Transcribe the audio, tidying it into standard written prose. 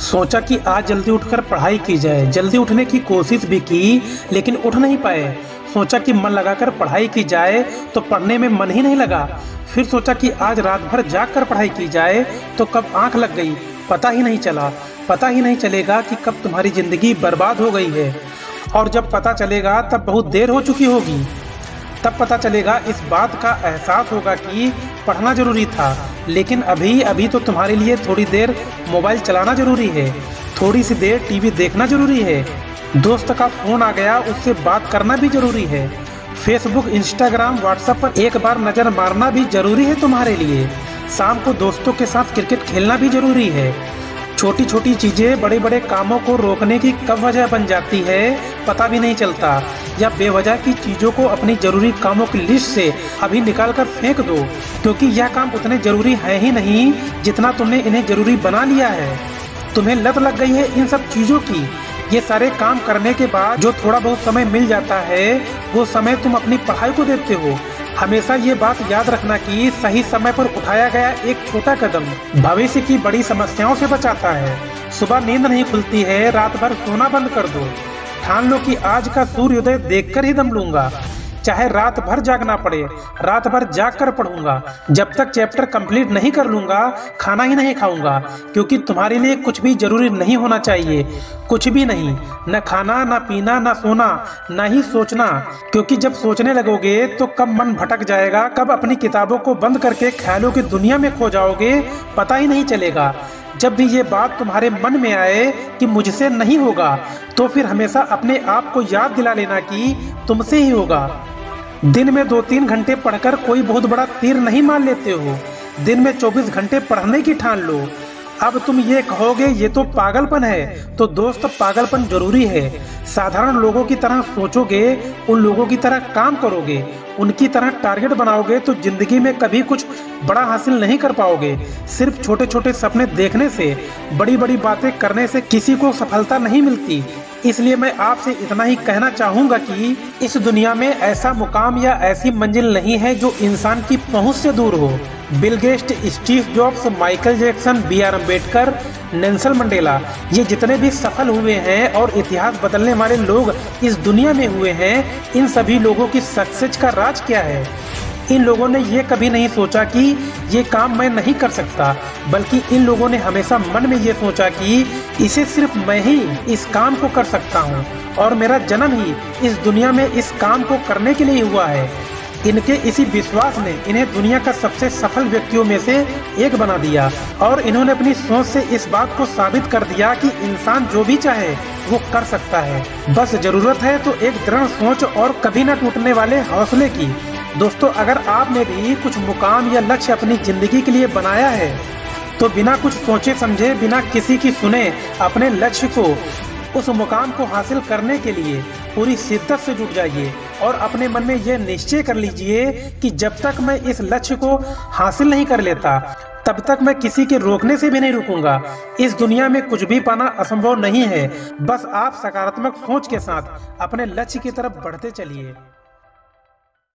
सोचा कि आज जल्दी उठकर पढ़ाई की जाए। जल्दी उठने की कोशिश भी की लेकिन उठ नहीं पाए। सोचा कि मन लगाकर पढ़ाई की जाए तो पढ़ने में मन ही नहीं लगा। फिर सोचा कि आज रात भर जाग कर पढ़ाई की जाए तो कब आंख लग गई पता ही नहीं चला। पता ही नहीं चलेगा कि कब तुम्हारी ज़िंदगी बर्बाद हो गई है, और जब पता चलेगा तब बहुत देर हो चुकी होगी। तब पता चलेगा, इस बात का एहसास होगा कि पढ़ना ज़रूरी था, लेकिन अभी अभी तो तुम्हारे लिए थोड़ी देर मोबाइल चलाना ज़रूरी है, थोड़ी सी देर टीवी देखना ज़रूरी है, दोस्त का फ़ोन आ गया उससे बात करना भी ज़रूरी है, फेसबुक, इंस्टाग्राम, व्हाट्सएप पर एक बार नज़र मारना भी ज़रूरी है तुम्हारे लिए, शाम को दोस्तों के साथ क्रिकेट खेलना भी ज़रूरी है। छोटी छोटी चीज़ें बड़े बड़े कामों को रोकने की कब वजह बन जाती है पता भी नहीं चलता, या बेवजह की चीज़ों को अपनी ज़रूरी कामों की लिस्ट से अभी निकाल कर फेंक दो, क्योंकि यह काम उतने ज़रूरी है ही नहीं जितना तुमने इन्हें ज़रूरी बना लिया है। तुम्हें लत लग गई है इन सब चीज़ों की। ये सारे काम करने के बाद जो थोड़ा बहुत समय मिल जाता है वो समय तुम अपनी पढ़ाई को देते हो। हमेशा ये बात याद रखना कि सही समय पर उठाया गया एक छोटा कदम भविष्य की बड़ी समस्याओं से बचाता है। सुबह नींद नहीं खुलती है, रात भर सोना बंद कर दो। ठान लो कि आज का सूर्योदय देखकर ही दम लूंगा, चाहे रात भर जागना पड़े, रात भर जाग कर पढ़ूंगा। जब तक चैप्टर कंप्लीट नहीं कर लूंगा खाना ही नहीं खाऊंगा, क्योंकि तुम्हारे लिए कुछ भी जरूरी नहीं होना चाहिए, कुछ भी नहीं, न खाना, न पीना, न सोना, न ही सोचना, क्योंकि जब सोचने लगोगे तो कब मन भटक जाएगा, कब अपनी किताबों को बंद करके ख्यालों की दुनिया में खो जाओगे पता ही नहीं चलेगा। जब भी ये बात तुम्हारे मन में आए कि मुझसे नहीं होगा, तो फिर हमेशा अपने आप को याद दिला लेना कि तुमसे ही होगा। दिन में 2-3 घंटे पढ़कर कोई बहुत बड़ा तीर नहीं मार लेते हो, दिन में 24 घंटे पढ़ने की ठान लो। अब तुम ये कहोगे ये तो पागलपन है, तो दोस्त पागलपन जरूरी है। साधारण लोगों की तरह सोचोगे, उन लोगों की तरह काम करोगे, उनकी तरह टारगेट बनाओगे तो जिंदगी में कभी कुछ बड़ा हासिल नहीं कर पाओगे। सिर्फ छोटे छोटे सपने देखने से, बड़ी बड़ी बातें करने से किसी को सफलता नहीं मिलती। इसलिए मैं आपसे इतना ही कहना चाहूँगा कि इस दुनिया में ऐसा मुकाम या ऐसी मंजिल नहीं है जो इंसान की पहुँच से दूर हो। Bill Gates, Steve jobs, Michael Jackson, B.R. Ambedkar, Nelson Mandela, ये जितने भी सफल हुए हैं और इतिहास बदलने वाले लोग इस दुनिया में हुए हैं, इन सभी लोगों की सक्सेस का राज क्या है? इन लोगों ने ये कभी नहीं सोचा कि ये काम मैं नहीं कर सकता, बल्कि इन लोगों ने हमेशा मन में ये सोचा कि इसे सिर्फ मैं ही इस काम को कर सकता हूँ, और मेरा जन्म ही इस दुनिया में इस काम को करने के लिए हुआ है। इनके इसी विश्वास ने इन्हें दुनिया का सबसे सफल व्यक्तियों में से एक बना दिया, और इन्होंने अपनी सोच से इस बात को साबित कर दिया कि इंसान जो भी चाहे वो कर सकता है। बस जरूरत है तो एक दृढ़ सोच और कभी न टूटने वाले हौसले की। दोस्तों, अगर आपने भी कुछ मुकाम या लक्ष्य अपनी जिंदगी के लिए बनाया है तो बिना कुछ सोचे समझे, बिना किसी की सुने, अपने लक्ष्य को, उस मुकाम को हासिल करने के लिए पूरी शिद्दत से जुट जाइए और अपने मन में यह निश्चय कर लीजिए कि जब तक मैं इस लक्ष्य को हासिल नहीं कर लेता तब तक मैं किसी के रोकने से भी नहीं रुकूंगा। इस दुनिया में कुछ भी पाना असंभव नहीं है, बस आप सकारात्मक सोच के साथ अपने लक्ष्य की तरफ बढ़ते चलिए।